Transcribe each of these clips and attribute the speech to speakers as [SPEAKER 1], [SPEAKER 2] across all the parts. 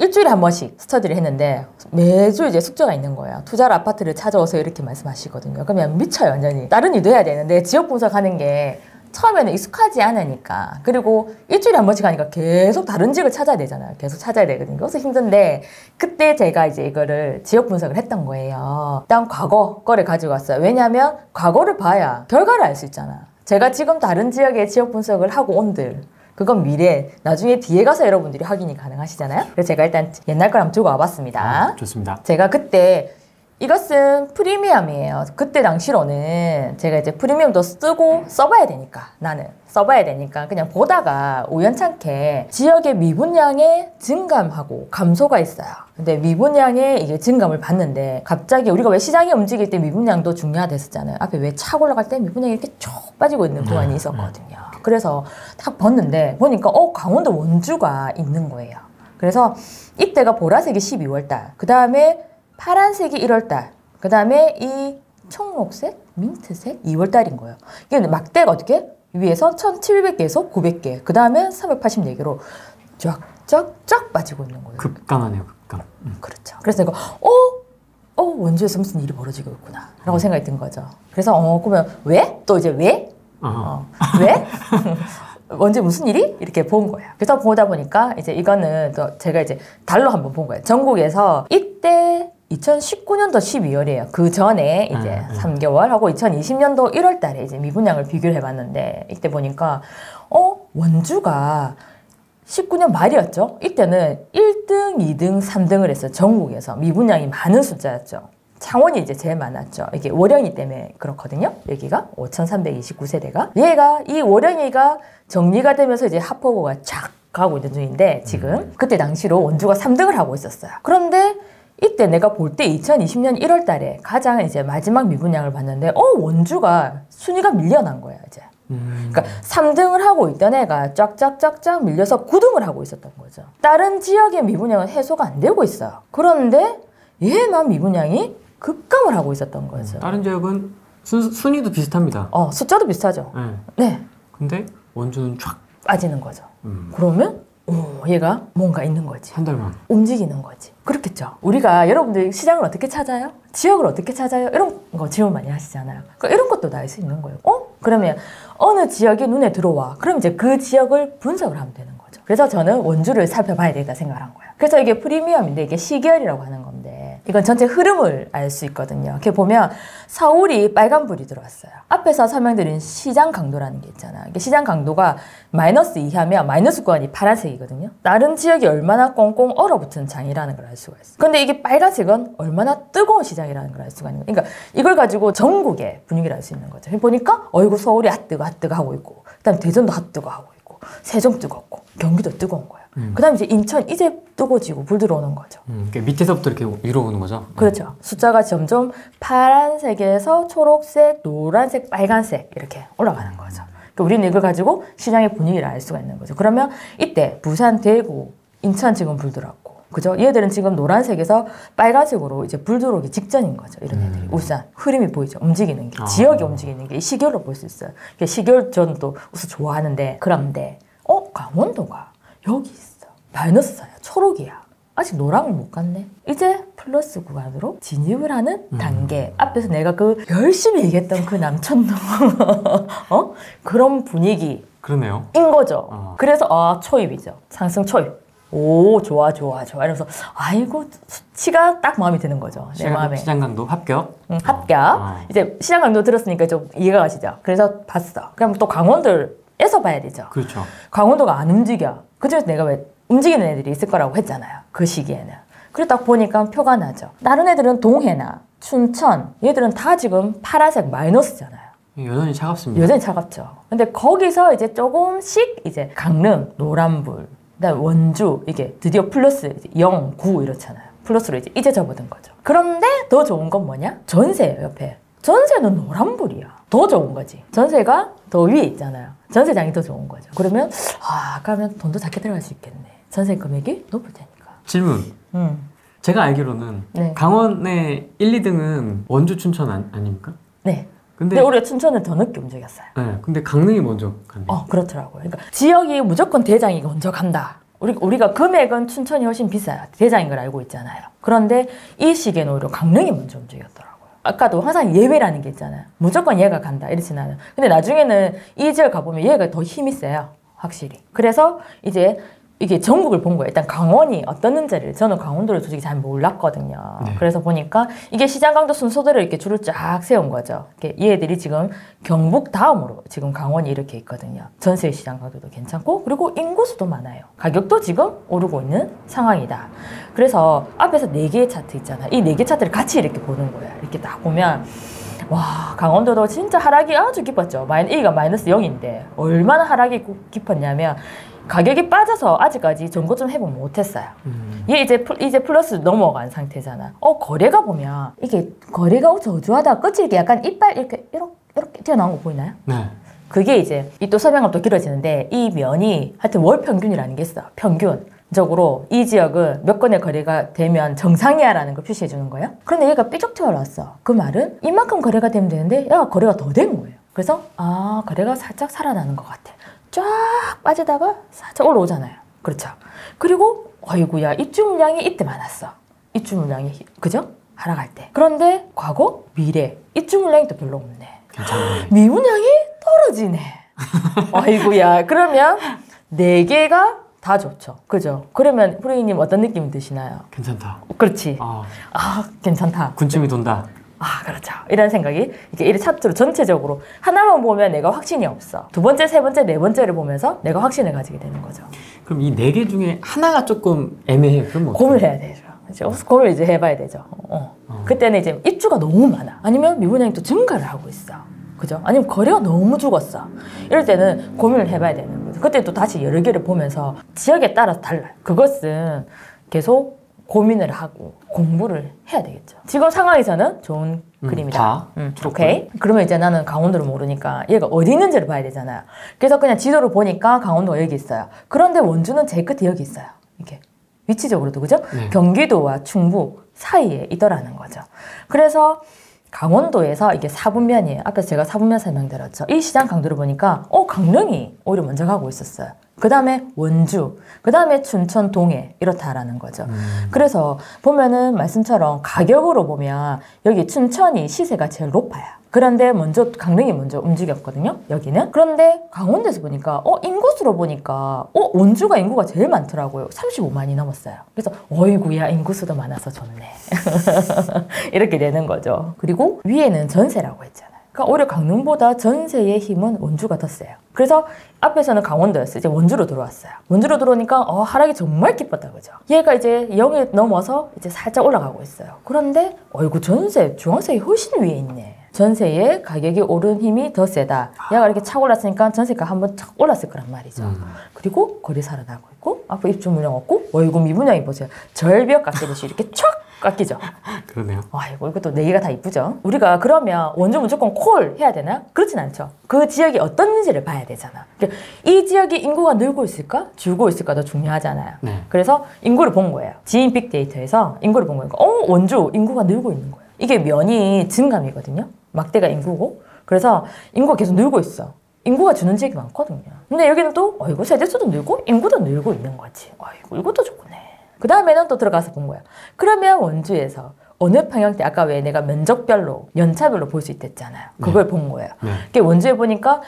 [SPEAKER 1] 일주일에 한 번씩 스터디를 했는데 매주 이제 숙제가 있는 거예요. 투자를 아파트를 찾아오서 이렇게 말씀하시거든요. 그러면 미쳐요, 완전히. 다른 일도 해야 되는데 지역 분석하는 게 처음에는 익숙하지 않으니까. 그리고 일주일에 한 번씩 하니까 계속 다른 지역을 찾아야 되잖아요. 계속 찾아야 되거든요. 그래서 힘든데 그때 제가 이제 이거를 지역 분석을 했던 거예요. 일단 과거 거를 가지고 왔어요. 왜냐하면 과거를 봐야 결과를 알 수 있잖아. 제가 지금 다른 지역의 지역 분석을 하고 온들 그건 미래, 나중에 뒤에 가서 여러분들이 확인이 가능하시잖아요. 그래서 제가 일단 옛날 걸 한번 들고 와봤습니다.
[SPEAKER 2] 좋습니다.
[SPEAKER 1] 제가 그때 이것은 프리미엄이에요. 그때 당시로는 제가 이제 프리미엄도 쓰고 써봐야 되니까 나는 써봐야 되니까 그냥 보다가 우연찮게 지역의 미분양의 증감하고 감소가 있어요. 근데 미분양의 이게 증감을 봤는데 갑자기 우리가 왜 시장이 움직일 때 미분양도 중요하댔었잖아요. 앞에 왜 차고 올라갈 때 미분양이 이렇게 쭉 빠지고 있는 구간이 있었거든요. 그래서 딱 봤는데 보니까 강원도 원주가 있는 거예요. 그래서 이때가 보라색이 12월달, 그 다음에 파란색이 1월달, 그 다음에 이 청록색, 민트색 2월달인 거예요. 이게 막대가 어떻게? 위에서 1700개에서 900개, 그 다음에 384개로 쫙쫙쫙 빠지고 있는 거예요.
[SPEAKER 2] 급감하네요, 급감.
[SPEAKER 1] 그렇죠. 그래서 내가 원주에서 무슨 일이 벌어지고 있구나 라고 생각이 든 거죠. 그래서 그러면 왜? 또 이제 왜? 왜? 언제 무슨 일이? 이렇게 본 거예요. 그래서 보다 보니까 이제 이거는 또 제가 이제 달로 한번 본 거예요. 전국에서 이때 2019년도 12월이에요. 그 전에 이제 3개월 하고 2020년도 1월 달에 이제 미분양을 비교를 해봤는데 이때 보니까 원주가 19년 말이었죠. 이때는 1등, 2등, 3등을 했어요. 전국에서 미분양이 많은 숫자였죠. 창원이 이제 제일 많았죠. 이게 월영이 때문에 그렇거든요. 여기가 5,329세대가. 얘가 이 월영이가 정리가 되면서 이제 하포구가 쫙 가고 있는 중인데 지금 그때 당시로 원주가 3등을 하고 있었어요. 그런데 이때 내가 볼 때 2020년 1월 달에 가장 이제 마지막 미분양을 봤는데 원주가 순위가 밀려난 거예요, 이제. 그러니까 3등을 하고 있던 애가 쫙쫙쫙쫙 밀려서 9등을 하고 있었던 거죠. 다른 지역의 미분양은 해소가 안 되고 있어요. 그런데 얘만 미분양이 급감을 하고 있었던 거죠.
[SPEAKER 2] 다른 지역은 순위도 비슷합니다.
[SPEAKER 1] 숫자도 비슷하죠. 네.
[SPEAKER 2] 근데 원주는 쫙
[SPEAKER 1] 빠지는 거죠. 그러면 얘가 뭔가 있는 거지.
[SPEAKER 2] 한 달만.
[SPEAKER 1] 움직이는 거지. 그렇겠죠. 우리가 여러분들 시장을 어떻게 찾아요? 지역을 어떻게 찾아요? 이런 거 질문 많이 하시잖아요. 그러니까 이런 것도 다 알 수 있는 거예요. 그러면 어느 지역이 눈에 들어와. 그럼 이제 그 지역을 분석을 하면 되는 거죠. 그래서 저는 원주를 살펴봐야 되겠다 생각을 한 거예요. 그래서 이게 프리미엄인데 이게 시계열이라고 하는 건데 이건 전체 흐름을 알 수 있거든요. 이렇게 보면 서울이 빨간불이 들어왔어요. 앞에서 설명드린 시장 강도라는 게 있잖아요. 이게 시장 강도가 마이너스 이하면 마이너스 구간이 파란색이거든요. 다른 지역이 얼마나 꽁꽁 얼어붙은 장이라는 걸 알 수가 있어요. 근데 이게 빨간색은 얼마나 뜨거운 시장이라는 걸 알 수가 있는 거예요. 그러니까 이걸 가지고 전국의 분위기를 알 수 있는 거죠. 보니까 서울이 핫뜨거 하고 있고 그다음 대전도 핫뜨거 하고 있고 세종 뜨겁고 경기도 뜨거운 거예요. 그 다음에 이제 인천 이제 뜨거워지고 불 들어오는 거죠.
[SPEAKER 2] 그러니까 밑에서부터 이렇게 위로 오는 거죠?
[SPEAKER 1] 그렇죠. 숫자가 점점 파란색에서 초록색, 노란색, 빨간색 이렇게 올라가는 거죠. 그러니까 우리는 이걸 가지고 시장의 분위기를 알 수가 있는 거죠. 그러면 이때 부산, 대구, 인천 지금 불 들어왔고 그죠? 얘들은 지금 노란색에서 빨간색으로 이제 불 들어오기 직전인 거죠. 이런 애들이. 우산, 흐름이 보이죠? 움직이는 게. 지역이 움직이는 게 시계열로 볼 수 있어요. 시계열 저는 또 우선 좋아하는데 그런데 강원도가 여기 있어. 마이너스 4야. 초록이야. 아직 노랑을 못 갔네. 이제 플러스 구간으로 진입을 하는 단계. 앞에서 내가 열심히 얘기했던 그 남천동 그런 분위기.
[SPEAKER 2] 그러네요.
[SPEAKER 1] 인 거죠. 그래서 초입이죠. 상승 초입. 오, 좋아. 이러면서 아이고 수치가 딱 마음에 드는 거죠. 내 마음에.
[SPEAKER 2] 시장 강도 합격.
[SPEAKER 1] 합격. 이제 시장 강도 들었으니까 좀 이해가 가시죠. 그래서 봤어. 그럼 또 강원도에서 봐야 되죠.
[SPEAKER 2] 그렇죠.
[SPEAKER 1] 강원도가 안 움직여. 그중에서 내가 왜 움직이는 애들이 있을 거라고 했잖아요. 그 시기에는. 그리고 딱 보니까 표가 나죠. 다른 애들은 동해나 춘천 얘들은 다 지금 파란색 마이너스잖아요.
[SPEAKER 2] 여전히 차갑습니다.
[SPEAKER 1] 여전히 차갑죠. 근데 거기서 이제 조금씩 이제 강릉 노란불 그다음에 원주 이게 드디어 플러스 0, 9 이렇잖아요. 플러스로 이제 접어든 거죠. 그런데 더 좋은 건 뭐냐? 전세예요, 옆에. 전세는 노란불이야. 더 좋은 거지. 전세가 더 위에 있잖아요. 전세장이 더 좋은 거죠. 그러면 그러면 돈도 작게 들어갈 수 있겠네. 전세 금액이 높을 테니까.
[SPEAKER 2] 질문. 제가 알기로는 네. 강원의 1, 2등은 원주, 춘천 아닙니까?
[SPEAKER 1] 네. 근데 우리가 춘천을 더 늦게 움직였어요.
[SPEAKER 2] 네. 근데 강릉이 먼저 갔네요.
[SPEAKER 1] 그렇더라고요. 그러니까 지역이 무조건 대장이 먼저 간다. 우리가 금액은 춘천이 훨씬 비싸요. 대장인 걸 알고 있잖아요. 그런데 이 시기에는 오히려 강릉이 먼저 움직였더라고요. 아까도 항상 예외라는 게 있잖아요. 무조건 얘가 간다 이렇진 않아요. 근데 나중에는 이 지역 가보면 얘가 더 힘이 세요. 확실히. 그래서 이제 이게 전국을 본 거예요. 일단 강원이 어떻는지를 저는 강원도를 솔직히 잘 몰랐거든요. 네. 그래서 보니까 이게 시장 강도 순서대로 이렇게 줄을 쫙 세운 거죠. 얘들이 지금 경북 다음으로 지금 강원이 이렇게 있거든요. 전세 시장 강도도 괜찮고 그리고 인구수도 많아요. 가격도 지금 오르고 있는 상황이다. 그래서 앞에서 4개의 차트 있잖아요. 이 4개 차트를 같이 이렇게 보는 거예요. 이렇게 딱 보면 와, 강원도도 진짜 하락이 아주 깊었죠. A가 마이너스 0인데 얼마나 하락이 깊었냐면 가격이 빠져서 아직까지 전고점 회복 못했어요. 얘 이제 플러스 넘어간 상태잖아. 거래가 보면 이게 거래가 저조하다 끝이 이렇게 약간 이빨 이렇게 튀어나온 거 보이나요? 네. 그게 이제 이 또 설명은 또 길어지는데 이 면이 하여튼 월 평균이라는 게 있어. 평균적으로 이 지역은 몇 건의 거래가 되면 정상이야라는 걸 표시해 주는 거예요. 그런데 얘가 삐쩍 튀어나왔어. 그 말은 이만큼 거래가 되면 되는데 얘가 거래가 더 된 거예요. 그래서 거래가 살짝 살아나는 것 같아. 쫙 빠지다가 살짝 올라오잖아요. 그렇죠. 그리고 어이구야 입주 물량이 이때 많았어. 입주 물량이 그죠? 하락할 때. 그런데 과거, 미래 입주 물량이 또 별로 없네.
[SPEAKER 2] 괜찮네.
[SPEAKER 1] 미분양이 떨어지네. 어이구야. 그러면 4개가 다 좋죠. 그죠? 그러면 프로이님 어떤 느낌이 드시나요?
[SPEAKER 2] 괜찮다.
[SPEAKER 1] 그렇지. 괜찮다.
[SPEAKER 2] 군침이 돈다.
[SPEAKER 1] 그렇죠. 이런 생각이 이렇게 차트로 전체적으로 하나만 보면 내가 확신이 없어. 두 번째, 세 번째, 네 번째를 보면서 내가 확신을 가지게 되는 거죠.
[SPEAKER 2] 그럼 이 4개 중에 하나가 조금 애매해요. 그럼
[SPEAKER 1] 고민을 해야 되죠. 고민을 이제 해봐야 되죠. 그때는 이제 입주가 너무 많아. 아니면 미분양이 또 증가를 하고 있어. 그죠? 아니면 거래가 너무 죽었어. 이럴 때는 고민을 해봐야 되는 거죠. 그때 또 다시 여러 개를 보면서 지역에 따라서 달라요. 그것은 계속 고민을 하고 공부를 해야 되겠죠. 지금 상황에서는 좋은 그림이다. 오케이. 그러면 이제 나는 강원도를 모르니까 얘가 어디 있는지를 봐야 되잖아요. 그래서 그냥 지도를 보니까 강원도가 여기 있어요. 그런데 원주는 제일 끝에 여기 있어요. 이렇게 위치적으로도 그죠? 네. 경기도와 충북 사이에 있더라는 거죠. 그래서 강원도에서 이게 4분면이에요. 앞에서 제가 4분면 설명드렸죠. 이 시장 강도를 보니까 강릉이 오히려 먼저 가고 있었어요. 그 다음에 원주, 그 다음에 춘천, 동해 이렇다라는 거죠. 그래서 보면은 말씀처럼 가격으로 보면 여기 춘천이 시세가 제일 높아요. 그런데 먼저 강릉이 먼저 움직였거든요. 여기는. 그런데 강원도에서 보니까 인구수로 보니까 원주가 인구가 제일 많더라고요. 35만이 넘었어요. 그래서 어이구야 인구수도 많아서 좋네. 이렇게 되는 거죠. 그리고 위에는 전세라고 했잖아요. 그러니까 오히려 강릉보다 전세의 힘은 원주가 더 세요. 그래서 앞에서는 강원도였어요. 이제 원주로 들어왔어요. 원주로 들어오니까 하락이 정말 기뻤다 그죠? 얘가 이제 0에 넘어서 이제 살짝 올라가고 있어요. 그런데 어이구 전세, 중앙세가 훨씬 위에 있네. 전세의 가격이 오른 힘이 더 세다. 얘가 이렇게 착 올랐으니까 전세가 한번 착 올랐을 거란 말이죠. 그리고 거리 살아나고 있고 앞으로 입주 물량 없고 어이구 미분양이 보세요. 절벽 깎이듯이 이렇게 촥 깎이죠.
[SPEAKER 2] 그러네요.
[SPEAKER 1] 아이고 이것도 4개가 다 이쁘죠. 우리가 그러면 원주 무조건 콜 해야 되나? 그렇진 않죠. 그 지역이 어떤지를 봐야 되잖아. 이 지역이 인구가 늘고 있을까? 줄고 있을까? 더 중요하잖아요.
[SPEAKER 2] 네.
[SPEAKER 1] 그래서 인구를 본 거예요. 지인 빅데이터에서 인구를 본 거니까 원주 인구가 늘고 있는 거예요. 이게 면이 증감이거든요. 막대가 인구고. 그래서 인구가 계속 늘고 있어. 인구가 주는 지역이 많거든요. 근데 여기는 또 이거 세대수도 늘고 인구도 늘고 있는 거지. 이것도 좋구네. 그 다음에는 또 들어가서 본 거야. 그러면 원주에서 어느 평형대 아까 왜 내가 면적별로 연차별로 볼 수 있댔잖아요. 그걸 본 거예요. 네. 원주에 보니까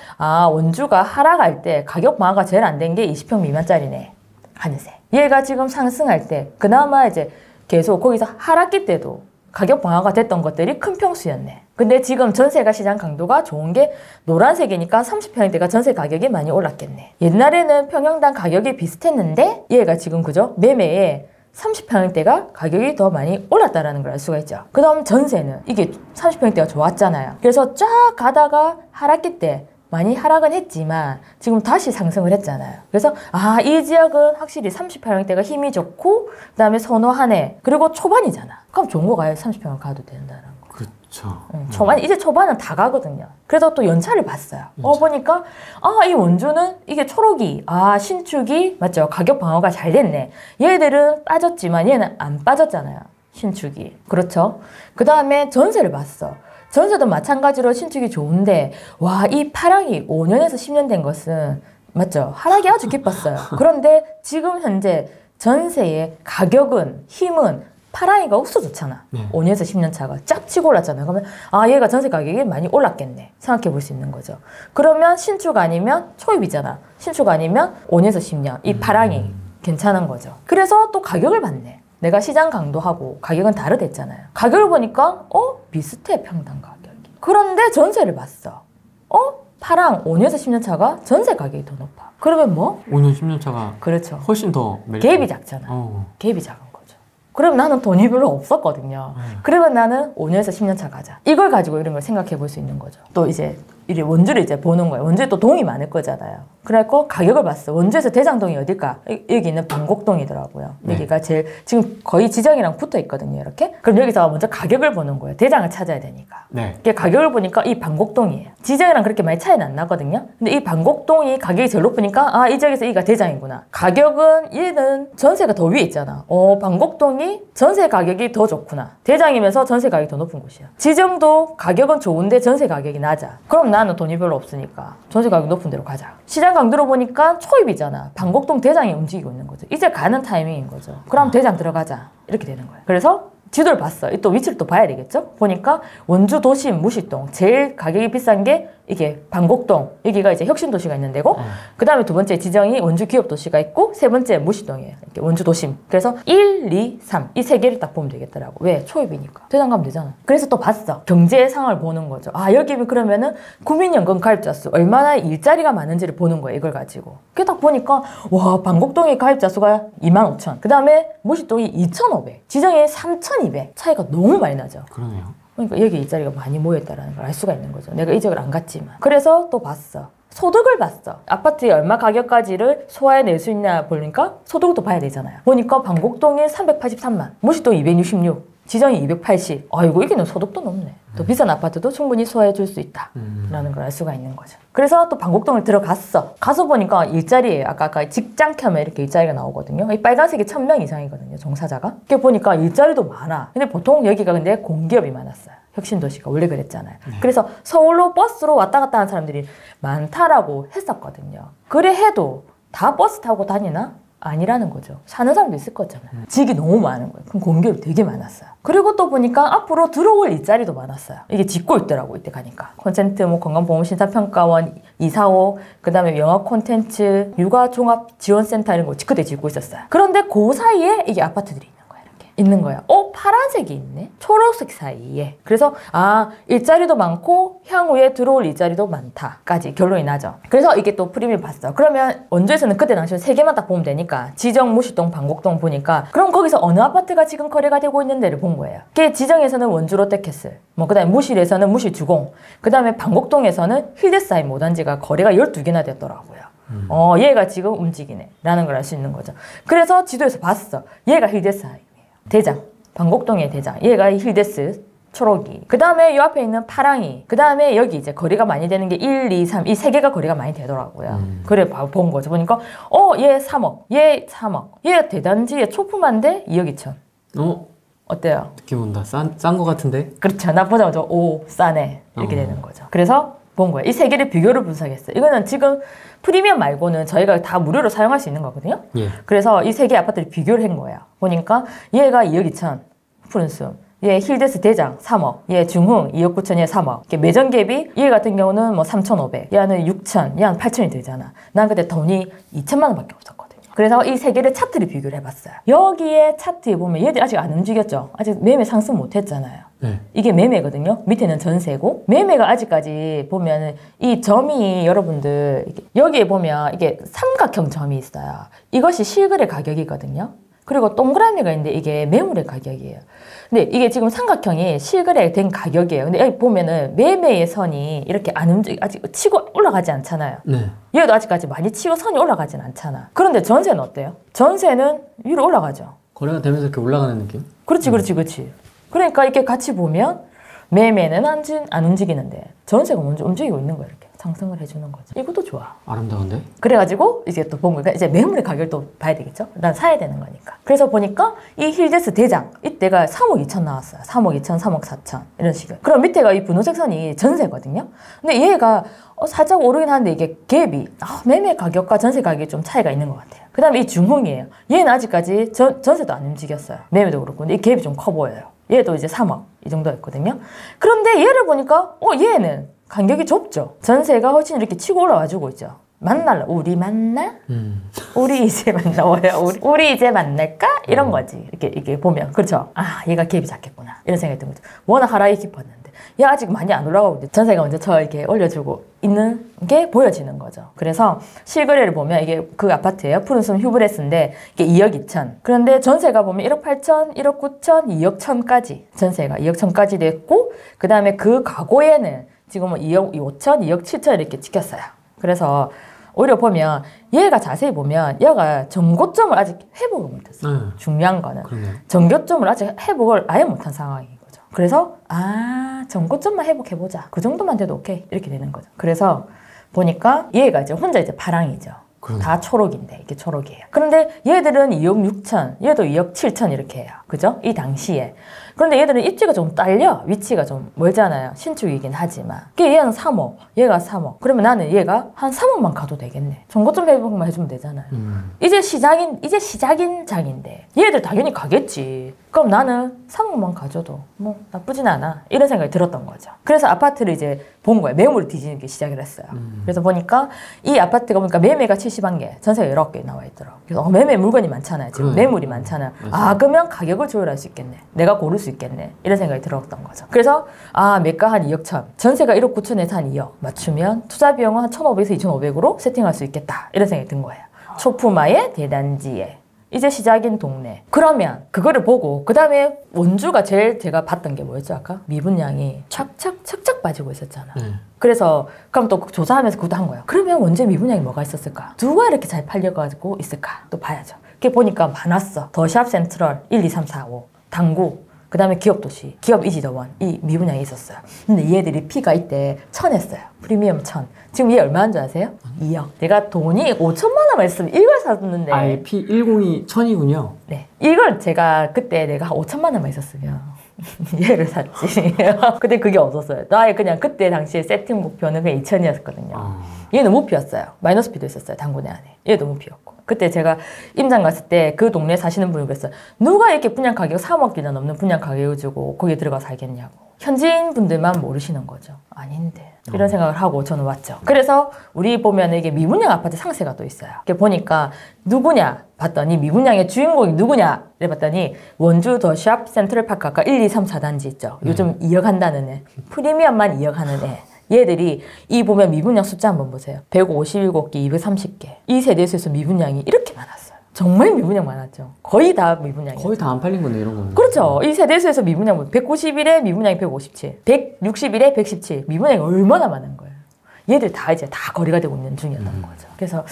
[SPEAKER 1] 원주가 하락할 때 가격 방어가 제일 안 된 게 20평 미만짜리네. 하늘색. 얘가 지금 상승할 때 그나마 이제 계속 거기서 하락기 때도 가격 방어가 됐던 것들이 큰 평수였네. 근데 지금 전세가 시장 강도가 좋은 게 노란색이니까 30평대가 전세 가격이 많이 올랐겠네. 옛날에는 평형당 가격이 비슷했는데 얘가 지금 그죠? 매매에 30평대가 가격이 더 많이 올랐다는 걸 알 수가 있죠. 그 다음 전세는 이게 30평대가 좋았잖아요. 그래서 쫙 가다가 하락기 때 많이 하락은 했지만 지금 다시 상승을 했잖아요. 그래서 이 지역은 확실히 30평대가 힘이 좋고 그 다음에 선호하네. 그리고 초반이잖아. 그럼 좋은 거 가야 30평을 가도 된다는 거.
[SPEAKER 2] 그렇죠.
[SPEAKER 1] 이제 초반은 다 가거든요. 그래서 또 연차를 봤어요. 보니까 이 원주는 이게 초록이 신축이 맞죠? 가격 방어가 잘 됐네. 얘들은 빠졌지만 얘는 안 빠졌잖아요. 신축이. 그렇죠. 그 다음에 전세를 봤어. 전세도 마찬가지로 신축이 좋은데 이 파랑이 5년에서 10년 된 것은 맞죠? 하락이 아주 깊었어요. 그런데 지금 현재 전세의 가격은, 힘은 파랑이가 없어졌잖아. 5년에서 10년 차가 쫙 치고 올랐잖아요. 그러면 아, 얘가 전세 가격이 많이 올랐겠네 생각해 볼 수 있는 거죠. 그러면 신축 아니면 초입이잖아. 신축 아니면 5년에서 10년 이 파랑이 괜찮은 거죠. 그래서 또 가격을 봤네. 내가 시장 강도하고 가격은 다르댔잖아요. 가격을 보니까 비슷해, 평당 가격이. 그런데 전세를 봤어. 파랑 5년에서 10년 차가 전세 가격이 더 높아. 그러면 뭐?
[SPEAKER 2] 5년 10년 차가
[SPEAKER 1] 그렇죠.
[SPEAKER 2] 훨씬 더
[SPEAKER 1] 갭이 작잖아. 갭이 작은 거죠. 그럼 나는 돈이 별로 없었거든요. 그러면 나는 5년에서 10년 차 가자. 이걸 가지고 이런 걸 생각해 볼 수 있는 거죠. 또 이제 원주를 이제 보는 거예요. 원주에 또 동이 많을 거잖아요. 그래갖고 가격을 봤어. 원주에서 대장동이 어딜까? 여기는 방곡동이더라고요. 여기가 제일 지금 거의 지정이랑 붙어 있거든요. 이렇게. 그럼 여기서 먼저 가격을 보는 거예요. 대장을 찾아야 되니까. 이게 가격을 보니까 이 방곡동이에요. 지정이랑 그렇게 많이 차이는 안 나거든요. 근데 이 방곡동이 가격이 제일 높으니까 아, 이 지역에서 여기가 대장이구나. 가격은 얘는 전세가 더 위에 있잖아. 방곡동이 전세 가격이 더 좋구나. 대장이면서 전세 가격이 더 높은 곳이야. 지정도 가격은 좋은데 전세 가격이 낮아. 그럼 나는 돈이 별로 없으니까 전세 가격 높은 데로 가자. 시장 강도로 보니까 초입이잖아. 방곡동 대장이 움직이고 있는 거죠. 이제 가는 타이밍인 거죠. 그럼 대장 들어가자. 이렇게 되는 거예요. 그래서 지도를 봤어. 또 위치를 또 봐야 되겠죠? 보니까 원주 도심 무시동 제일 가격이 비싼 게 이게 방곡동, 여기가 이제 혁신도시가 있는 데고 그 다음에 두 번째 지정이 원주 기업도시가 있고 세 번째 무시동이에요. 이렇게 원주 도심. 그래서 1, 2, 3 이 세 개를 딱 보면 되겠더라고. 왜? 초입이니까. 대장 가면 되잖아. 그래서 또 봤어. 경제 상황을 보는 거죠. 아, 여기면 그러면은 국민연금 가입자 수 얼마나 일자리가 많은지를 보는 거예요. 이걸 가지고. 그게 딱 보니까 와, 방곡동의 가입자 수가 25,000. 그 다음에 무시동이 2,500. 지정이 3,200. 차이가 너무 많이 나죠.
[SPEAKER 2] 그러네요.
[SPEAKER 1] 그러니까 여기 일자리가 많이 모였다는 걸 알 수가 있는 거죠. 내가 이 지역을 안 갔지만. 그래서 또 봤어. 소득을 봤어. 아파트에 얼마 가격까지를 소화해낼 수 있냐 보니까 소득을 또 봐야 되잖아요. 보니까 방곡동이 383만, 무시동 266, 지정이 280. 아이고, 여기는 소득도 높네. 또 비싼 아파트도 충분히 소화해 줄 수 있다 라는 걸 알 수가 있는 거죠. 그래서 또 방곡동을 들어갔어. 가서 보니까 일자리예요. 아까 직장 켜면 이렇게 일자리가 나오거든요. 이 빨간색이 1,000명 이상이거든요, 종사자가. 그게 보니까 일자리도 많아. 근데 보통 여기가 근데 공기업이 많았어요. 혁신도시가 원래 그랬잖아요. 그래서 서울로 버스로 왔다 갔다 하는 사람들이 많다라고 했었거든요. 그래 해도 다 버스 타고 다니나? 아니라는 거죠. 사는 사람도 있을 거잖아요. 직이 너무 많은 거예요. 그럼 공기업이 되게 많았어요. 그리고 또 보니까 앞으로 들어올 일자리도 많았어요. 이게 짓고 있더라고, 이때 가니까. 콘센트, 건강보험심사평가원 245, 그 다음에 영화 콘텐츠, 육아종합지원센터 이런 거 그때 짓고 있었어요. 그런데 그 사이에 이게 아파트들이 있는 거야. 파란색이 있네? 초록색 사이에. 그래서 일자리도 많고 향후에 들어올 일자리도 많다까지 결론이 나죠. 그래서 이게 또 프리미엄 봤어. 그러면 원주에서는 그때 당시에 세 개만 딱 보면 되니까 지정, 무시동, 방곡동 보니까 그럼 거기서 어느 아파트가 지금 거래가 되고 있는 데를 본 거예요. 그게 지정에서는 원주 롯데캐슬, 그 다음에 무실에서는 무실주공, 그 다음에 방곡동에서는 힐데스하임 모단지가 거래가 12개나 됐더라고요. 얘가 지금 움직이네 라는 걸 알 수 있는 거죠. 그래서 지도에서 봤어. 얘가 힐데스하임. 대장, 방곡동의 대장. 얘가 힐데스, 초록이. 그 다음에 이 앞에 있는 파랑이. 그 다음에 여기 이제 거리가 많이 되는 게 1, 2, 3. 이 세 개가 거리가 많이 되더라고요. 그래 본 거죠. 보니까 얘 3억, 얘 3억. 얘 대단지에 초품한데 2억 2천. 어때요?
[SPEAKER 2] 느낌 온다. 싼 거 같은데?
[SPEAKER 1] 그렇죠. 나 보자마자 싸네. 이렇게 되는 거죠. 그래서 본 거예요. 이 세 개를 비교를 분석했어요. 이거는 지금 프리미엄 말고는 저희가 다 무료로 사용할 수 있는 거거든요. 그래서 이 세 개 아파트를 비교를 한 거예요. 보니까 얘가 2억 2천 푸른숨, 얘 힐데스 대장 3억, 얘 중흥 2억 9천, 얘 3억. 매전 갭이 얘 같은 경우는 3,500, 얘는 6천, 얘는 8천이 들잖아. 난 그때 돈이 2천만 원밖에 없었거든요. 그래서 이 세 개를 차트를 비교를 해봤어요. 여기에 차트에 보면 얘들 아직 안 움직였죠. 아직 매매 상승 못 했잖아요. 이게 매매거든요. 밑에는 전세고, 매매가 아직까지 보면 이 점이 여러분들 여기에 보면 이게 삼각형 점이 있어요. 이것이 실거래 가격이거든요. 그리고 동그라미가 있는데 이게 매물의 가격이에요. 근데 이게 지금 삼각형이 실거래된 가격이에요. 근데 여기 보면은 매매의 선이 이렇게 안 아직 치고 올라가지 않잖아요. 얘도 아직까지 많이 치고 선이 올라가진 않잖아. 그런데 전세는 어때요? 전세는 위로 올라가죠.
[SPEAKER 2] 거래가 되면서 이렇게 올라가는 느낌?
[SPEAKER 1] 그렇지. 그러니까 이렇게 같이 보면 매매는 안 움직이는데 전세가 먼저 움직이고 있는 거예요. 이렇게 상승을 해주는 거죠. 이것도 좋아.
[SPEAKER 2] 아름다운데?
[SPEAKER 1] 그래가지고 이제 또 본 거니까 이제 매물의 가격을 또 봐야 되겠죠. 난 사야 되는 거니까. 그래서 보니까 이 힐데스 대장 이때가 3억 2천 나왔어요. 3억 2천, 3억 4천 이런 식으로. 그럼 밑에가 이 분홍색 선이 전세거든요. 근데 얘가 살짝 오르긴 하는데 이게 갭이 매매 가격과 전세 가격이 좀 차이가 있는 것 같아요. 그 다음에 이 중흥이에요. 얘는 아직까지 전세도 안 움직였어요. 매매도 그렇고. 근데 이 갭이 좀 커 보여요. 얘도 이제 3억 이 정도였거든요. 그런데 얘를 보니까 얘는 간격이 좁죠. 전세가 훨씬 이렇게 치고 올라와주고 있죠. 만날라. 우리 만나? 우리 이제 만나워요. 우리 이제 만날까? 이런 거지. 이렇게 보면. 그렇죠. 아, 얘가 갭이 작겠구나. 이런 생각이 든 거죠. 워낙 하락이 깊었는데. 얘 아직 많이 안 올라가고 있는데 전세가 먼저 이렇게 올려주고 있는 게 보여지는 거죠. 그래서 실거래를 보면 이게 그 아파트예요. 푸른숲 휴브레스인데 이게 2억 2천. 그런데 전세가 보면 1억 8천, 1억 9천, 2억 1천까지 전세가 2억 1천까지 됐고 그 다음에 그 과거에는 지금은 2억 5천, 2억 7천 이렇게 찍혔어요. 그래서 오히려 보면 얘가 자세히 보면 얘가 전고점을 아직 회복을 못했어요. 중요한 거는 전고점을 아직 회복을 아예 못한 상황인 거죠. 그래서 전고점만 회복해보자. 그 정도만 돼도 오케이 이렇게 되는 거죠. 그래서 보니까 얘가 이제 혼자 이제 파랑이죠. 다 초록인데 이게 초록이에요. 그런데 얘들은 2억 6천, 얘도 2억 7천 이렇게 해요. 그죠? 이 당시에. 그런데 얘들은 입지가 좀 딸려. 위치가 좀 멀잖아요. 신축이긴 하지만. 얘는 3억, 얘가 3억. 그러면 나는 얘가 한 3억만 가도 되겠네. 전고점 회복만 해주면 되잖아요. 이제 시작인 장인데 얘들 당연히 가겠지. 그럼 나는 3억만 가져도 뭐 나쁘진 않아. 이런 생각이 들었던 거죠. 그래서 아파트를 이제 본 거예요. 매물을 뒤지는 시작을 했어요. 그래서 보니까 이 아파트가 보니까 매매가 71개, 전세가 19개 나와 있더라고요. 그래서 매매 물건이 많잖아요. 지금 매물이 많잖아요. 그러면 가격을 조율할 수 있겠네. 내가 고를 수 있겠네. 이런 생각이 들었던 거죠. 그래서 매가 한 2억 천, 전세가 1억 9천에서 한 2억 맞추면 투자 비용은 한 1,500에서 2,500으로 세팅할 수 있겠다. 이런 생각이 든 거예요. 초품화의 대단지에. 이제 시작인 동네. 그러면 그거를 보고 그 다음에 원주가 제일 제가 봤던 게 뭐였죠 아까? 미분양이 착착 빠지고 있었잖아. 그래서 그럼 또 조사하면서 그것도 한 거예요. 그러면 원주에 미분양이 뭐가 있었을까? 누가 이렇게 잘 팔려가지고 있을까? 또 봐야죠. 그게 보니까 많았어. 더샵 센트럴 1, 2, 3, 4, 5 당구 그 다음에 기업도시, 기업 이지더원 이 미분양이 있었어요. 근데 얘들이 피가 이때 1,000 했어요. 프리미엄 1,000. 지금 얘 얼마인 줄 아세요? 2억. 내가 돈이 5천만 원만 있으면 이걸 샀는데.
[SPEAKER 2] P 102 1,000이군요.
[SPEAKER 1] 네. 이걸 제가 그때 내가 5천만 원만 있었으면 얘를 샀지. 근데 그게 없었어요. 나의 그냥 그때 당시에 세팅 목표는 그냥 2,000이었거든요. 얘는 못 피었어요. 마이너스 피도 있었어요. 당구내 안에. 얘도 못 피었고. 그때 제가 임장 갔을 때 그 동네에 사시는 분이 그랬어요. 누가 이렇게 분양 가격 3억이나 넘는 분양 가격을 주고 거기에 들어가 살겠냐고. 현지인 분들만 모르시는 거죠. 아닌데. 이런 생각을 하고 저는 왔죠. 그래서 우리 보면 이게 미분양 아파트 상세가 또 있어요. 이렇게 보니까 누구냐 봤더니 미분양의 주인공이 누구냐 이래 봤더니 원주 더샵 센트럴파크 아까 1, 2, 3, 4단지 있죠. 요즘 2억 한다는 애. 프리미엄만 2억 하는 애. 얘들이 이 보면 미분양 숫자 한번 보세요. 157개, 230개. 이 세대수에서 미분양이 이렇게 많았어요. 정말 미분양 많았죠. 거의 다 미분양이에요.
[SPEAKER 2] 거의 다 안 팔린 건데 이런 거는.
[SPEAKER 1] 그렇죠. 이 세대수에서 미분양 191에 미분양이 157, 161에 117. 미분양이 얼마나 많은 거예요. 얘들 다 이제 다 거래가 되고 있는 중이었던 거죠. 그래서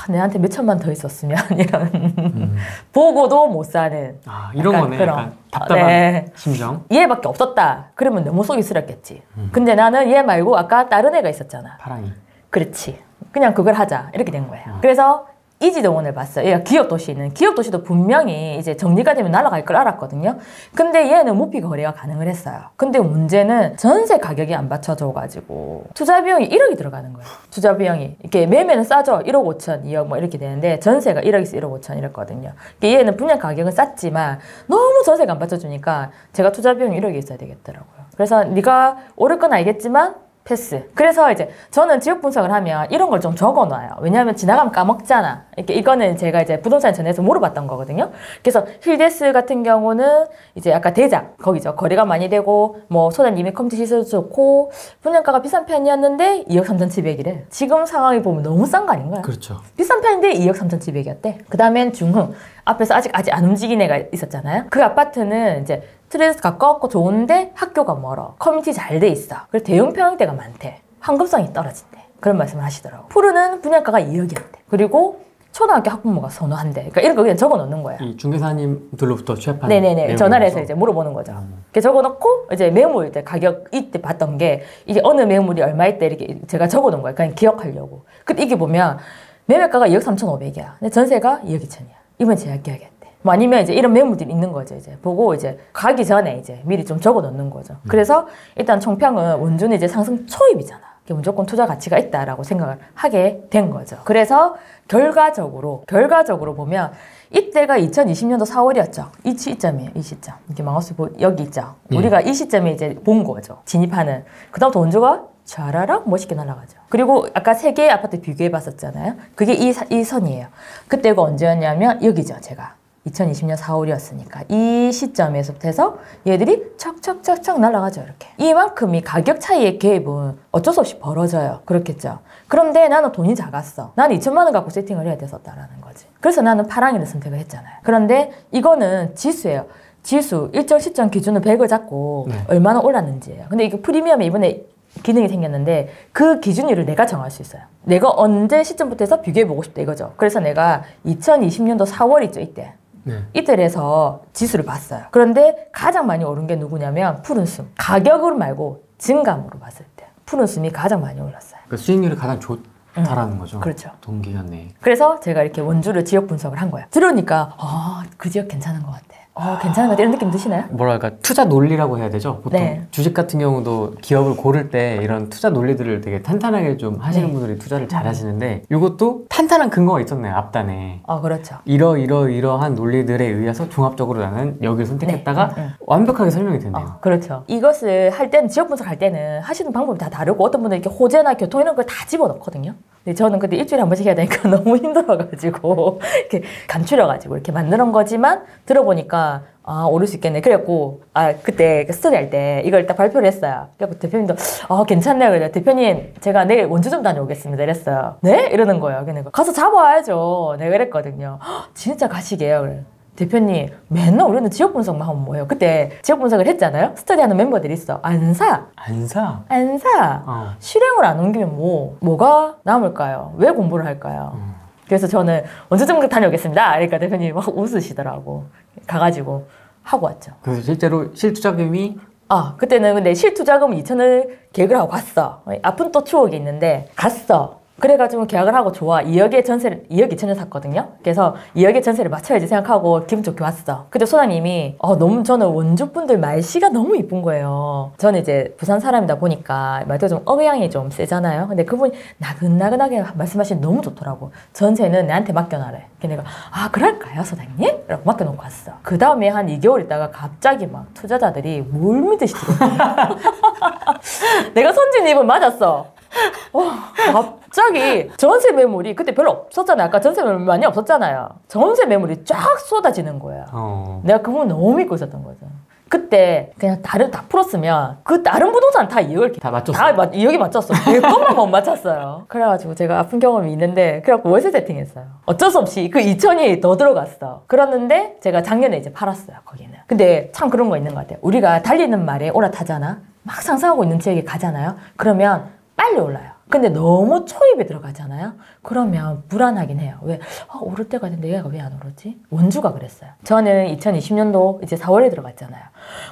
[SPEAKER 1] 내한테 몇 천만 더 있었으면 이런 보고도 못 사는
[SPEAKER 2] 이런 거네. 그런 약간 답답한 심정.
[SPEAKER 1] 얘밖에 없었다. 그러면 너무 속이 쓰렸겠지. 근데 나는 얘 말고 아까 다른 애가 있었잖아.
[SPEAKER 2] 파랑이.
[SPEAKER 1] 그렇지. 그냥 그걸 하자. 이렇게 된 거예요. 그래서 이지동원을 봤어요. 얘가 기업도시는 기업도시도 분명히 이제 정리가 되면 날아갈 걸 알았거든요. 근데 얘는 무피 거래가 가능을 했어요. 근데 문제는 전세 가격이 안 받쳐줘가지고 투자 비용이 1억이 들어가는 거예요. 투자 비용이 이렇게 매매는 싸죠. 1억 5천, 2억 뭐 이렇게 되는데 전세가 1억에서 1억 5천 이랬거든요. 얘는 분양 가격은 쌌지만 너무 전세가 안 받쳐주니까 제가 투자 비용이 1억이 있어야 되겠더라고요. 그래서 네가 오를 건 알겠지만 패스. 그래서 이제 저는 지역 분석을 하면 이런 걸 좀 적어놔요. 왜냐하면 지나가면 까먹잖아. 이렇게 이거는 제가 이제 부동산 전에서 물어봤던 거거든요. 그래서 힐데스 같은 경우는 이제 아까 대장 거기죠. 거래가 많이 되고 뭐 소장님이 컴퓨터 시설도 좋고 분양가가 비싼 편이었는데 2억 3,700이래. 지금 상황이 보면 너무 싼 거 아닌가요?
[SPEAKER 2] 그렇죠.
[SPEAKER 1] 비싼 편인데 2억 3,700이었대. 그 다음엔 중흥. 앞에서 아직 안 움직인 애가 있었잖아요. 그 아파트는 이제 트레이스 가까웠고 좋은데 학교가 멀어. 커뮤니티 잘 돼 있어. 그래서 대형 평형대가 많대. 환급성이 떨어진대. 그런 말씀을 하시더라고. 푸르는 분양가가 2억이었대. 그리고 초등학교 학부모가 선호한대. 그러니까 이런 거 그냥 적어 놓는 거야.
[SPEAKER 2] 이 중개사님들로부터 취합한
[SPEAKER 1] 네네네. 전화를 해서 이제 물어보는 거죠. 이렇게 적어 놓고 이제 매물 때 가격 이때 봤던 게 이게 어느 매물이 얼마일 때 이렇게 제가 적어 놓은 거예요. 그냥 기억하려고. 근데 이게 보면 매매가가 2억 3,500이야. 근데 전세가 2억 2천이야. 이번 제가 기억했대. 뭐 아니면 이제 이런 매물들이 있는 거죠. 이제 보고 이제 가기 전에 이제 미리 좀 적어 놓는 거죠. 그래서 일단 총평은 원주는 이제 상승 초입이잖아. 무조건 투자 가치가 있다라고 생각을 하게 된 거죠. 그래서 결과적으로 보면 이때가 2020년도 4월이었죠. 이 시점이에요. 이 시점. 이렇게 마우스 여기 있죠. 우리가 이 시점에 이제 본 거죠. 진입하는. 그다음부터 원주가 촤라락 멋있게 날아가죠. 그리고 아까 세 개의 아파트 비교해 봤었잖아요. 그게 이 선이에요. 그때가 언제였냐면 여기죠. 제가 2020년 4월이었으니까 이 시점에서부터 해서 얘들이 척척척척 날아가죠. 이렇게 이만큼이 가격 차이의 갭은 어쩔 수 없이 벌어져요. 그렇겠죠. 그런데 나는 돈이 작았어. 나는 2천만 원 갖고 세팅을 해야 됐었다라는 거지. 그래서 나는 파랑이를 선택을 했잖아요. 그런데 이거는 지수예요. 지수 일정 시점 기준으로 100을 잡고 얼마나 올랐는지예요. 근데 이거 프리미엄이 이번에 기능이 생겼는데 그 기준율을 내가 정할 수 있어요. 내가 언제 시점부터 해서 비교해보고 싶다 이거죠. 그래서 내가 2020년도 4월 있죠. 이때에서 지수를 봤어요. 그런데 가장 많이 오른 게 누구냐면 푸른숨. 가격으로 말고 증감으로 봤을 때 푸른숨이 가장 많이 올랐어요.
[SPEAKER 2] 그러니까 수익률이 가장 좋다라는 거죠.
[SPEAKER 1] 그렇죠.
[SPEAKER 2] 동기간 내에.
[SPEAKER 1] 그래서 제가 이렇게 원주를 지역 분석을 한 거예요. 들으니까 그 지역 괜찮은 것 같아. 괜찮은 것 같아. 이런 느낌 드시나요?
[SPEAKER 2] 뭐랄까 투자 논리라고 해야 되죠. 보통 주식 같은 경우도 기업을 고를 때 이런 투자 논리들을 되게 탄탄하게 좀 하시는 분들이 투자를 잘 하시는데 이것도 탄탄한 근거가 있었네요. 앞단에.
[SPEAKER 1] 그렇죠.
[SPEAKER 2] 이러한 논리들에 의해서 종합적으로 나는 여기를 선택했다가 완벽하게 설명이 됐네요.
[SPEAKER 1] 그렇죠. 이것을 할 때는 지역 분석할 때는 하시는 방법이 다 다르고 어떤 분들은 이렇게 호재나 교통 이런 걸 다 집어넣거든요. 근데 저는 근데 일주일에 한 번씩 해야 되니까 너무 힘들어가지고 이렇게 감추려가지고 이렇게 만드는 거지만 들어보니까 오를 수 있겠네. 그래갖고 그때 스터디 할 때 이걸 딱 발표를 했어요. 그래갖고 대표님도 괜찮네요. 그래 대표님 제가 내일 원주 좀 다녀오겠습니다. 이랬어요. 네? 이러는 거예요. 그러니까 가서 잡아와야죠. 내가 이랬거든요. 진짜 가시게요. 그래. 대표님 맨날 우리는 지역 분석만 하면 뭐예요? 그때 지역 분석을 했잖아요. 스터디하는 멤버들이 있어. 안 사. 실행을 안 옮기면 뭐가 남을까요? 왜 공부를 할까요? 그래서 저는 원주 좀 다녀오겠습니다. 그러니까 대표님이 막 웃으시더라고. 가가지고 하고 왔죠.
[SPEAKER 2] 그래서 실제로 실투자금이
[SPEAKER 1] 그때는 근데 실투자금 2천을 계획을 하고 갔어. 아픈 또 추억이 있는데 갔어. 그래가지고 계약을 하고 좋아. 2억 2천을 샀거든요. 그래서 2억의 전세를 맞춰야지 생각하고 기분 좋게 왔어. 근데 소장님이 너무 저는 원주분들 말씨가 너무 이쁜 거예요. 저는 이제 부산 사람이다 보니까 말투가 좀 억양이 좀 세잖아요. 근데 그분이 나긋나긋하게 말씀하시니 너무 좋더라고. 전세는 내한테 맡겨놔래. 내가 그럴까요 소장님? 라고 맡겨놓고 왔어. 그 다음에 한 2개월 있다가 갑자기 막 투자자들이 뭘 믿으시 들어오고 내가 선진입은 맞았어. 갑자기 전세 매물이 그때 별로 없었잖아요. 아까 전세 매물 많이 없었잖아요. 전세 매물이 쫙 쏟아지는 거야. 내가 그걸 너무 믿고 있었던 거죠. 그때 그냥 다 풀었으면 그 다른 부동산 다 2억을
[SPEAKER 2] 다 맞췄어.
[SPEAKER 1] 2억이 맞췄어. 내 것만 못 맞췄어요. 그래가지고 제가 아픈 경험이 있는데 그래갖고 월세 세팅했어요. 어쩔 수 없이 그 2천이 더 들어갔어. 그랬는데 제가 작년에 이제 팔았어요. 거기는. 근데 참 그런 거 있는 것 같아요. 우리가 달리는 말에 올라타잖아. 막 상승하고 있는 지역에 가잖아요. 그러면 빨리 올라요. 근데 너무 초입에 들어가잖아요. 그러면 불안하긴 해요. 왜? 오를 때가 있는데 얘가 왜 안 오르지? 원주가 그랬어요. 저는 2020년도 이제 4월에 들어갔잖아요.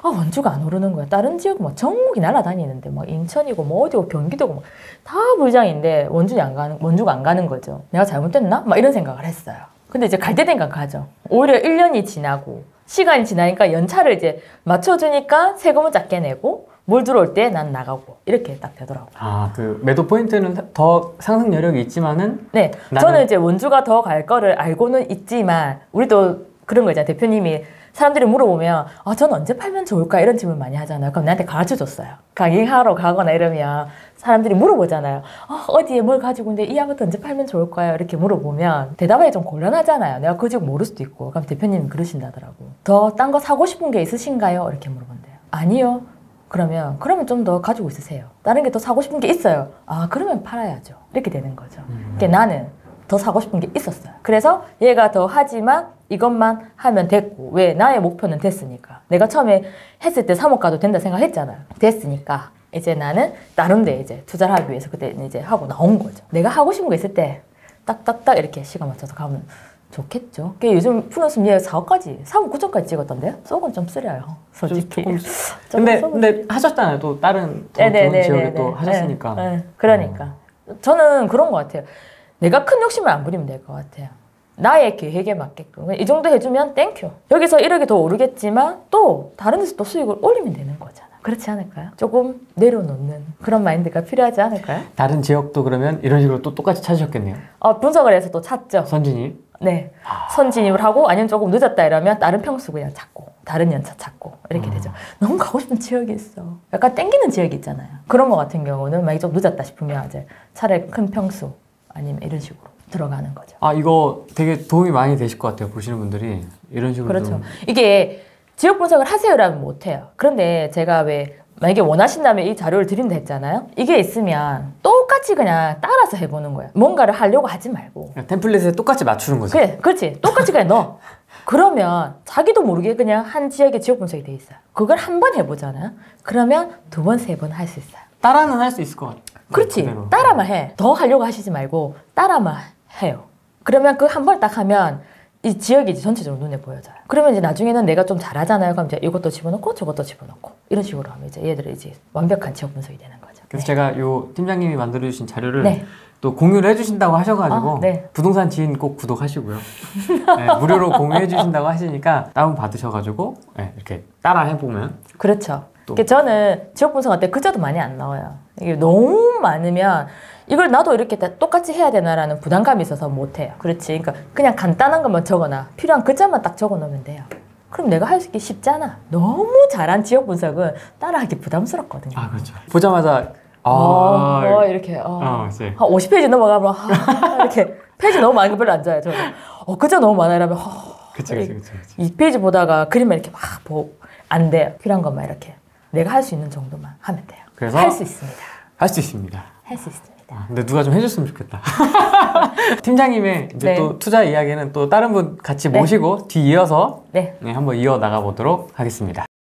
[SPEAKER 1] 원주가 안 오르는 거야. 다른 지역 막 전국이 날아다니는데 막 인천이고 뭐 어디고 경기도고 막 다 불장인데 원주가 안 가는 거죠. 내가 잘못됐나? 막 이런 생각을 했어요. 근데 이제 갈 때 되니까 가죠. 오히려 1년이 지나고 시간이 지나니까 연차를 이제 맞춰주니까 세금은 작게 내고 물 들어올 때 난 나가고 이렇게 딱 되더라고요.
[SPEAKER 2] 그 매도 포인트는 더 상승 여력이 있지만은
[SPEAKER 1] 네, 저는 이제 원주가 더 갈 거를 알고는 있지만 우리도 그런 거 있잖아요. 대표님이 사람들이 물어보면 저는 언제 팔면 좋을까 이런 질문 많이 하잖아요. 그럼 나한테 가르쳐줬어요. 강의하러 가거나 이러면 사람들이 물어보잖아요. 어디에 뭘 가지고 있는데 이 아파트 언제 팔면 좋을까요? 이렇게 물어보면 대답하기 좀 곤란하잖아요. 내가 그 지역 모를 수도 있고. 그럼 대표님이 그러신다더라고. 더 딴 거 사고 싶은 게 있으신가요? 이렇게 물어본대요. 아니요. 그러면 좀 더 가지고 있으세요. 다른 게 더 사고 싶은 게 있어요. 그러면 팔아야죠. 이렇게 되는 거죠. 그러니까 나는 더 사고 싶은 게 있었어요. 그래서 얘가 더 하지만 이것만 하면 됐고 왜? 나의 목표는 됐으니까. 내가 처음에 했을 때 3억 가도 된다 생각했잖아요. 됐으니까 이제 나는 다른 데 이제 투자를 하기 위해서 그때 이제 하고 나온 거죠. 내가 하고 싶은 거 있을 때 딱딱딱 이렇게 시간 맞춰서 가면 좋겠죠. 요즘 푸른숲 예 4억까지, 4억 9천까지 찍었던데요? 속은 좀 쓰려요, 솔직히.
[SPEAKER 2] 근데 하셨잖아요. 또 다른 더 좋은 지역에 또 하셨으니까.
[SPEAKER 1] 그러니까 저는 그런 것 같아요. 내가 큰 욕심을 안 부리면 될 것 같아요. 나의 계획에 맞게끔 이 정도 해주면 땡큐. 여기서 1억이 더 오르겠지만 또 다른 데서 또 수익을 올리면 되는 거잖아. 그렇지 않을까요? 조금 내려놓는 그런 마인드가 필요하지 않을까요?
[SPEAKER 2] 다른 지역도 그러면 이런 식으로 또 똑같이 찾으셨겠네요.
[SPEAKER 1] 분석을 해서 또 찾죠.
[SPEAKER 2] 선진입?
[SPEAKER 1] 네. 선진입을 하고 아니면 조금 늦었다 이러면 다른 평수 그냥 찾고 다른 연차 찾고 이렇게 되죠. 너무 가고 싶은 지역이 있어. 약간 땡기는 지역이 있잖아요. 그런 거 같은 경우는 만약에 좀 늦었다 싶으면 이제 차라리 큰 평수 아니면 이런 식으로 들어가는 거죠.
[SPEAKER 2] 이거 되게 도움이 많이 되실 것 같아요. 보시는 분들이 이런 식으로.
[SPEAKER 1] 그렇죠. 이게 지역 분석을 하세요라면 못해요. 그런데 제가 왜 만약에 원하신다면 이 자료를 드린다 했잖아요. 이게 있으면 똑같이 그냥 따라서 해보는 거예요. 뭔가를 하려고 하지 말고.
[SPEAKER 2] 템플릿에 똑같이 맞추는 거죠.
[SPEAKER 1] 그래, 그렇지. 똑같이 그냥 넣어. 그러면 자기도 모르게 그냥 한 지역의 지역 분석이 돼 있어요. 그걸 한 번 해보잖아요. 그러면 2번, 3번 할 수 있어요.
[SPEAKER 2] 따라는 할 수 있을 것 같아요.
[SPEAKER 1] 그렇지. 그대로. 따라만 해. 더 하려고 하시지 말고 따라만 해요. 그러면 그 한 번 딱 하면 이 지역이 이제 전체적으로 눈에 보여져요. 그러면 이제 나중에는 내가 좀 잘하잖아요. 그럼 이제 이것도 집어넣고 저것도 집어넣고 이런 식으로 하면 이제 얘들이 이제 완벽한 지역 분석이 되는 거죠.
[SPEAKER 2] 그래서 제가 요 팀장님이 만들어주신 자료를 또 공유를 해주신다고 하셔가지고 부동산 지인 꼭 구독하시고요. 무료로 공유해 주신다고 하시니까 다운 받으셔가지고 이렇게 따라 해보면
[SPEAKER 1] 그렇죠. 저는 지역 분석할 때 글자도 많이 안 나와요. 이게 너무 많으면 이걸 나도 이렇게 다 똑같이 해야 되나라는 부담감이 있어서 못해요. 그렇지. 그러니까 그냥 간단한 것만 적어놔. 필요한 글자만 딱 적어놓으면 돼요. 그럼 내가 할 수 있기 쉽잖아. 너무 잘한 지역 분석은 따라하기 부담스럽거든요.
[SPEAKER 2] 그렇죠. 보자마자
[SPEAKER 1] 이렇게
[SPEAKER 2] 네.
[SPEAKER 1] 한 50페이지 넘어가면 이렇게 페이지 너무 많은 거 별로 안 좋아해요. 저는 글자 너무 많아 이러면
[SPEAKER 2] 그치.
[SPEAKER 1] 이 페이지 보다가 그림만 이렇게 막 보고 안 돼요. 필요한 것만 이렇게 내가 할 수 있는 정도만 하면 돼요.
[SPEAKER 2] 그래서
[SPEAKER 1] 할 수 있습니다.
[SPEAKER 2] 할 수 있습니다.
[SPEAKER 1] 할 수 있습니다.
[SPEAKER 2] 근데 누가 좀 해줬으면 좋겠다. 팀장님의 이제 또 투자 이야기는 또 다른 분 같이 모시고 뒤이어서 한번 이어 나가 보도록 하겠습니다.